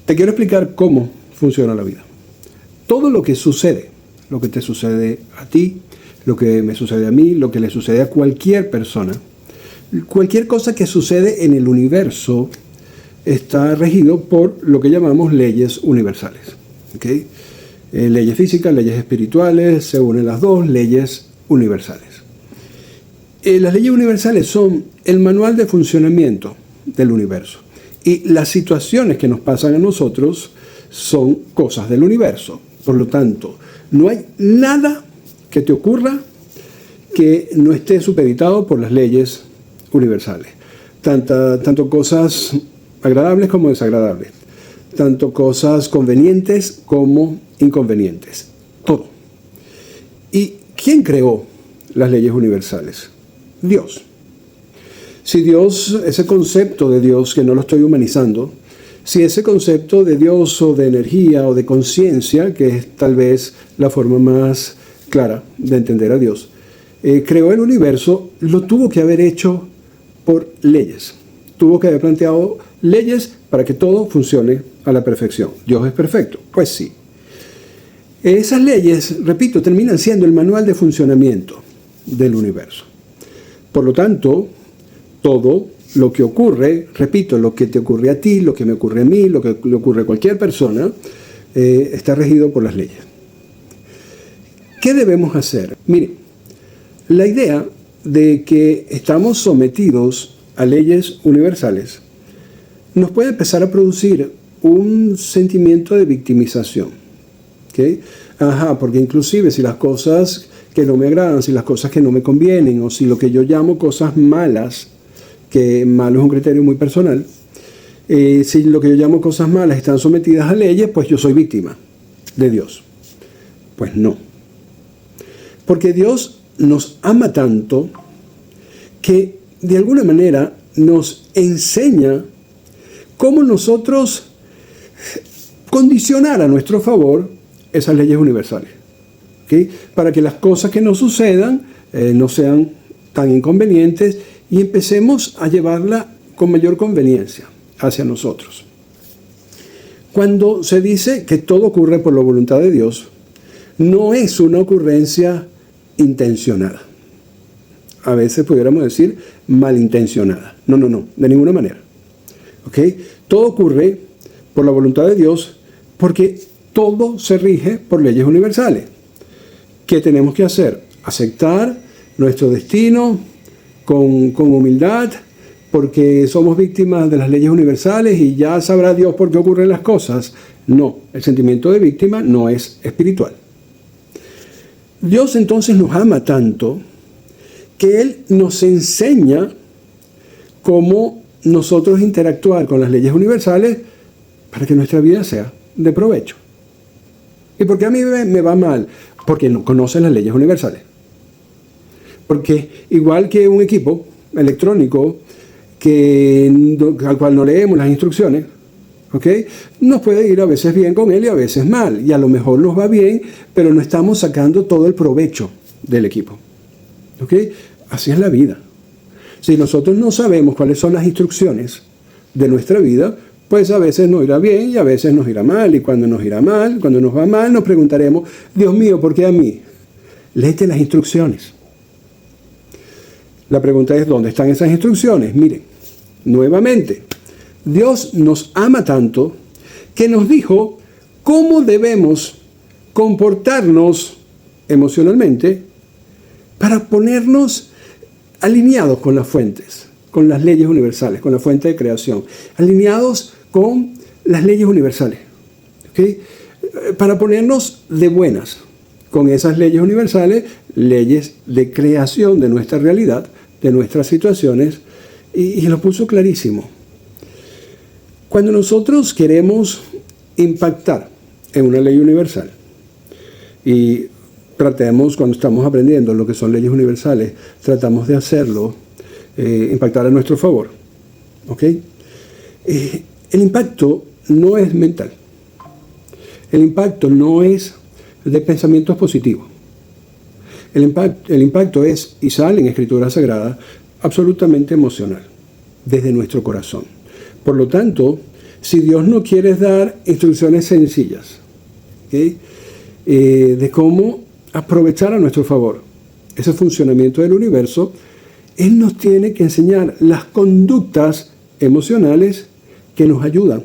Te quiero explicar cómo funciona la vida. Todo lo que sucede, lo que te sucede a ti, lo que me sucede a mí, lo que le sucede a cualquier persona, cualquier cosa que sucede en el universo está regido por lo que llamamos leyes universales. ¿Okay? Leyes físicas, leyes espirituales, se unen las dos, leyes universales. Las leyes universales son el manual de funcionamiento del universo. Y las situaciones que nos pasan a nosotros son cosas del universo. Por lo tanto, no hay nada que te ocurra que no esté supeditado por las leyes universales. Tanto cosas agradables como desagradables. Tanto cosas convenientes como inconvenientes. Todo. ¿Y quién creó las leyes universales? Dios. Si Dios, ese concepto de Dios, que no lo estoy humanizando, si ese concepto de Dios o de energía o de conciencia, que es tal vez la forma más clara de entender a Dios, creó el universo, lo tuvo que haber hecho por leyes. Tuvo que haber planteado leyes para que todo funcione a la perfección. ¿Dios es perfecto? Pues sí. Esas leyes, repito, terminan siendo el manual de funcionamiento del universo. Por lo tanto, todo lo que ocurre, repito, lo que te ocurre a ti, lo que me ocurre a mí, lo que le ocurre a cualquier persona, está regido por las leyes. ¿Qué debemos hacer? Mire, la idea de que estamos sometidos a leyes universales nos puede empezar a producir un sentimiento de victimización. ¿Okay? Porque inclusive si las cosas que no me agradan, si las cosas que no me convienen, o si lo que yo llamo cosas malas, que malo es un criterio muy personal, si lo que yo llamo cosas malas están sometidas a leyes, pues yo soy víctima de Dios. Pues no. Porque Dios nos ama tanto que de alguna manera nos enseña cómo nosotros condicionar a nuestro favor esas leyes universales. ¿Okay? Para que las cosas que nos sucedan no sean tan inconvenientes y empecemos a llevarla con mayor conveniencia hacia nosotros. Cuando se dice que todo ocurre por la voluntad de Dios, no es una ocurrencia intencionada. A veces pudiéramos decir malintencionada. No, de ninguna manera. ¿Okay? Todo ocurre por la voluntad de Dios porque todo se rige por leyes universales. ¿Qué tenemos que hacer? Aceptar nuestro destino con humildad, porque somos víctimas de las leyes universales y ya sabrá Dios por qué ocurren las cosas. No, el sentimiento de víctima no es espiritual. Dios entonces nos ama tanto que Él nos enseña cómo nosotros interactuar con las leyes universales para que nuestra vida sea de provecho. ¿Y por qué a mí me va mal? Porque no conocen las leyes universales. Porque igual que un equipo electrónico al cual no leemos las instrucciones, ¿okay? Nos puede ir a veces bien con él y a veces mal. Y a lo mejor nos va bien, pero no estamos sacando todo el provecho del equipo. ¿Okay? Así es la vida. Si nosotros no sabemos cuáles son las instrucciones de nuestra vida, pues a veces nos irá bien y a veces nos irá mal. Y cuando nos irá mal, cuando nos va mal, nos preguntaremos, Dios mío, ¿por qué a mí? Léete las instrucciones. La pregunta es, ¿dónde están esas instrucciones? Miren, nuevamente, Dios nos ama tanto que nos dijo cómo debemos comportarnos emocionalmente para ponernos alineados con las fuentes, con las leyes universales, con la fuente de creación, alineados con las leyes universales, ¿okay? Para ponernos de buenas con esas leyes universales, leyes de creación de nuestra realidad, de nuestras situaciones, y lo puso clarísimo. Cuando nosotros queremos impactar en una ley universal, y cuando estamos aprendiendo lo que son leyes universales, tratamos de hacerlo, impactar a nuestro favor. ¿Okay? El impacto no es mental. El impacto no es de pensamientos positivos. El impacto es, y sale en Escritura Sagrada, absolutamente emocional, desde nuestro corazón. Por lo tanto, si Dios no quiere dar instrucciones sencillas, ¿okay? De cómo aprovechar a nuestro favor ese funcionamiento del universo, Él nos tiene que enseñar las conductas emocionales que nos ayudan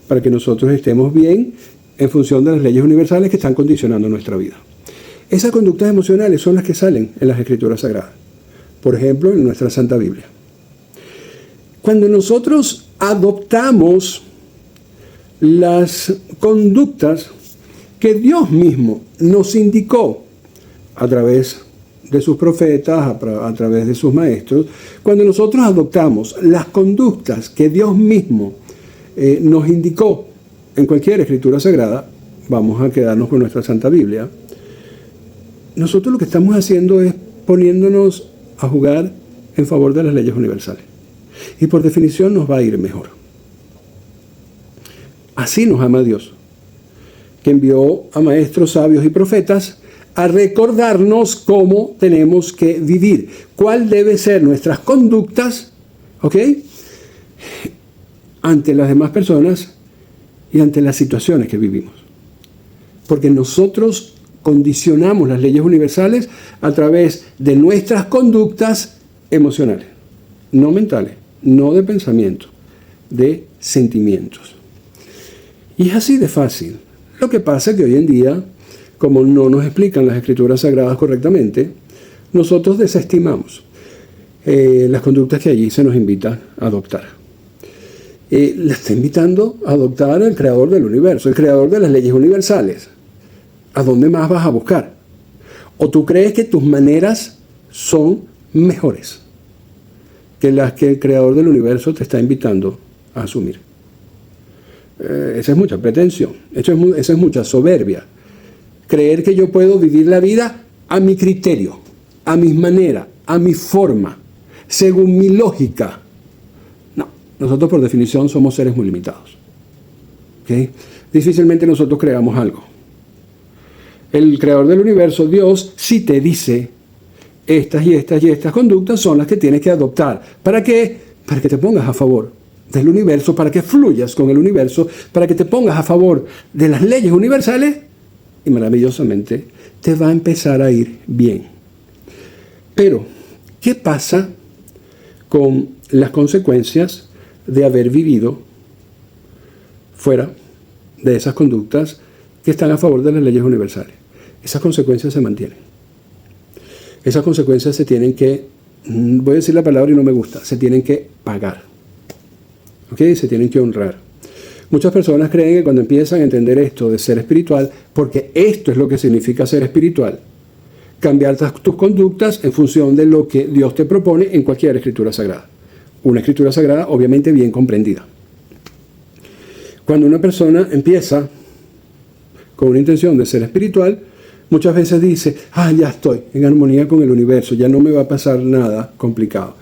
para que nosotros estemos bien en función de las leyes universales que están condicionando nuestra vida. Esas conductas emocionales son las que salen en las Escrituras Sagradas. Por ejemplo, en nuestra Santa Biblia. Cuando nosotros adoptamos las conductas que Dios mismo nos indicó a través de sus profetas, a través de sus maestros, cuando nosotros adoptamos las conductas que Dios mismo nos indicó en cualquier escritura sagrada, vamos a quedarnos con nuestra Santa Biblia, nosotros lo que estamos haciendo es poniéndonos a jugar en favor de las leyes universales. Y por definición nos va a ir mejor. Así nos ama Dios, que envió a maestros, sabios y profetas a recordarnos cómo tenemos que vivir, cuál debe ser nuestras conductas, ¿ok?, ante las demás personas y ante las situaciones que vivimos. Porque nosotros condicionamos las leyes universales a través de nuestras conductas emocionales, no mentales, no de pensamiento, de sentimientos. Y es así de fácil. Lo que pasa es que hoy en día, como no nos explican las escrituras sagradas correctamente, nosotros desestimamos las conductas que allí se nos invita a adoptar. La está invitando a adoptar el creador del universo, el creador de las leyes universales. ¿A dónde más vas a buscar? ¿O tú crees que tus maneras son mejores que las que el creador del universo te está invitando a asumir? Esa es mucha pretensión, esa es mucha soberbia. Creer que yo puedo vivir la vida a mi criterio, a mi manera, a mi forma, según mi lógica. No, nosotros por definición somos seres muy limitados. ¿Okay? Difícilmente nosotros creamos algo. El creador del universo, Dios, sí te dice estas y estas y estas conductas son las que tienes que adoptar. ¿Para qué? Para que te pongas a favor del universo, para que fluyas con el universo, para que te pongas a favor de las leyes universales y maravillosamente te va a empezar a ir bien. Pero, ¿qué pasa con las consecuencias de haber vivido fuera de esas conductas que están a favor de las leyes universales? Esas consecuencias se mantienen. Esas consecuencias se tienen que, voy a decir la palabra y no me gusta, se tienen que pagar. ¿Ok? Se tienen que honrar. Muchas personas creen que cuando empiezan a entender esto de ser espiritual, porque esto es lo que significa ser espiritual, cambiar tus conductas en función de lo que Dios te propone en cualquier escritura sagrada. Una escritura sagrada obviamente bien comprendida. Cuando una persona empieza con una intención de ser espiritual, muchas veces dice, ya estoy en armonía con el universo, ya no me va a pasar nada complicado.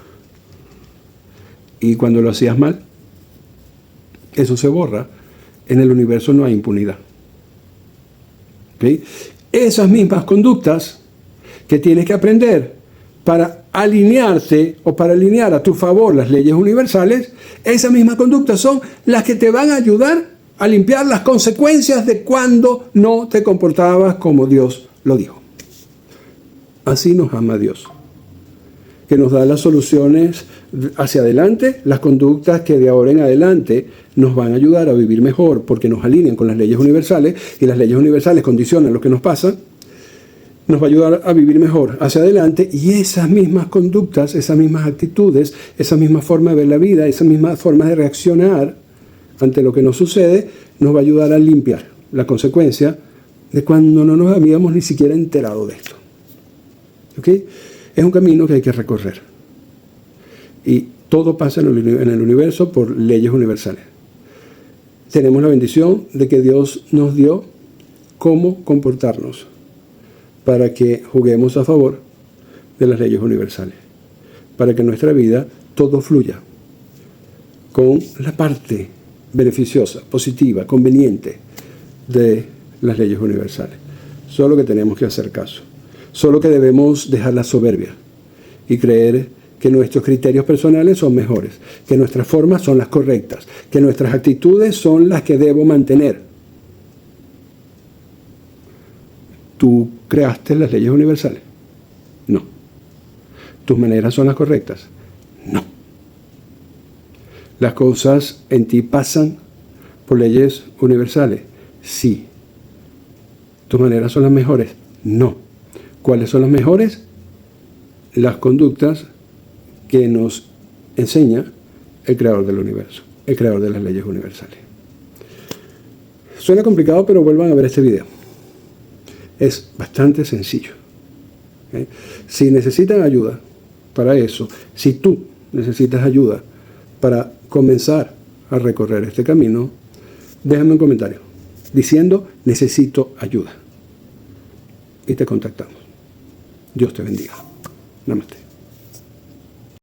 Y cuando lo hacías mal, eso se borra. En el universo no hay impunidad. ¿Okay? Esas mismas conductas que tienes que aprender para alinearte o para alinear a tu favor las leyes universales, esas mismas conductas son las que te van a ayudar a limpiar las consecuencias de cuando no te comportabas como Dios lo dijo. Así nos ama Dios, que nos da las soluciones hacia adelante, las conductas que de ahora en adelante nos van a ayudar a vivir mejor porque nos alinean con las leyes universales y las leyes universales condicionan lo que nos pasa, nos va a ayudar a vivir mejor hacia adelante y esas mismas conductas, esas mismas actitudes, esa misma forma de ver la vida, esa misma forma de reaccionar ante lo que nos sucede, nos va a ayudar a limpiar la consecuencia de cuando no nos habíamos ni siquiera enterado de esto. ¿Ok? Es un camino que hay que recorrer. Y todo pasa en el universo por leyes universales. Tenemos la bendición de que Dios nos dio cómo comportarnos para que juguemos a favor de las leyes universales. Para que en nuestra vida todo fluya con la parte beneficiosa, positiva, conveniente de las leyes universales. Solo que tenemos que hacer caso. Solo que debemos dejar la soberbia y creer que nuestros criterios personales son mejores, que nuestras formas son las correctas, que nuestras actitudes son las que debo mantener. ¿Tú creaste las leyes universales? No. ¿Tus maneras son las correctas? No. ¿Las cosas en ti pasan por leyes universales? Sí. ¿Tus maneras son las mejores? No. ¿Cuáles son las mejores? Las conductas que nos enseña el creador del universo, el creador de las leyes universales. Suena complicado, pero vuelvan a ver este video. Es bastante sencillo. Si necesitan ayuda para eso, si tú necesitas ayuda para comenzar a recorrer este camino, déjame un comentario diciendo necesito ayuda y te contactamos. Dios te bendiga. Namaste.